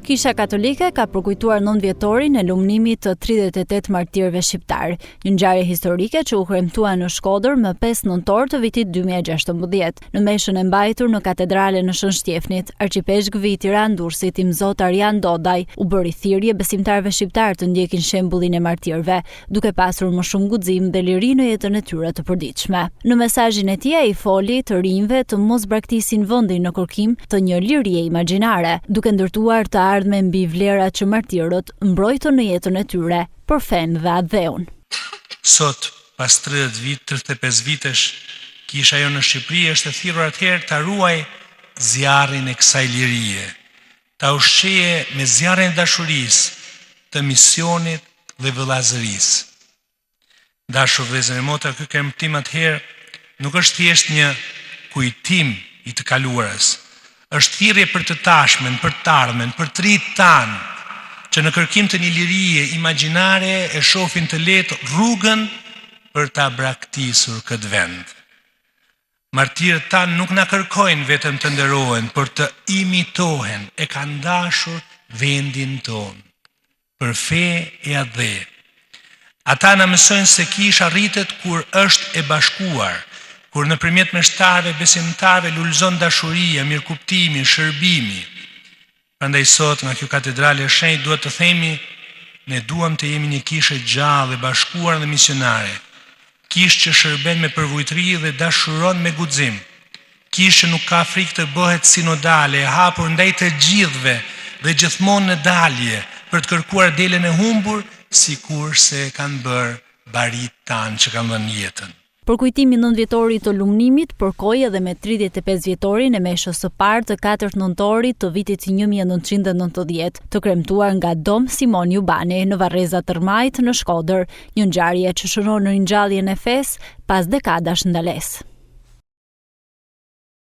Kisha Katolike ka përkujtuar 9 vjetorin e lumënimit të 38 martirëve shqiptar, një ngjarje historike që u kremtua në Shkodër më 5 nëntor të vitit 2016. Në meshën e mbajtur në katedrale në Shën Shtjefnit, arqipeshkëvi i Tiranë Durrësit Imzot Arjan Dodaj u bëri thirrje besimtarëve shqiptar të ndjekin shembullin e martirëve, duke pasur më shumë guxim dhe liri në jetën e tyre të përditshme. Në mesazhin e tij ai foli të rinjve të mos braktisin vendin në kërkim të një lirie imagjinare, duke ndërtuar të ardhme mbi vlerat që martirët mbrojtën në jetën e tyre për fenë dhe atdheun. Sot, pas 30 vit, 35 vitesh, kisha jo në Shqipëri është e thirrur atëherë ta ruaj zjarrin e kësaj lirie, ta ushqeje me zjarrin e dashurisë, të misionit dhe vëllazërisë. Dashur vëllezër e motra, ky kremtim atëherë nuk është thjesht një kujtim i të kaluarës, është thirrje për të tashmen, për të ardhmen, për të rit tanë, që në kërkim të një lirie imagjinare e shohin të lehtë rrugën për ta braktisur këtë vend. Martirët tanë nuk na kërkojnë vetëm të nderohen, por të imitohen, e kanë dashur vendin tonë, për fe e atdhe. Ata na mësojnë se kisha rritet kur është e bashkuar, kur nëpërmjet mestarëve besimtarëve lulëzon dashuria, mirëkuptimi, shërbimi. Prandaj sot nga kjo katedrale e shenjtë duhet të themi, ne duam të jemi një kishë gjallë e bashkuar dhe misionare, kishë që shërben me përvojtëri dhe dashuron me guxim, kishë që nuk ka frikë të bëhet sinodale, e hapur ndaj të gjithëve dhe gjithmonë në dalje për të kërkuar delen e humbur, sikurse kanë bërë barit tanë që kanë dhënë jetën. Përkujtimi 9 vjetorit të lumënimit përkoi edhe me 35 vjetorin e meshës së parë të 4 nëntorit të vitit 1990, të kremtuar nga Dom Simon Jubani në Varreza Tërmajt në Shkodër, një ngjarje që shënon ringjalljen e fesë pas dekadash ndalesë.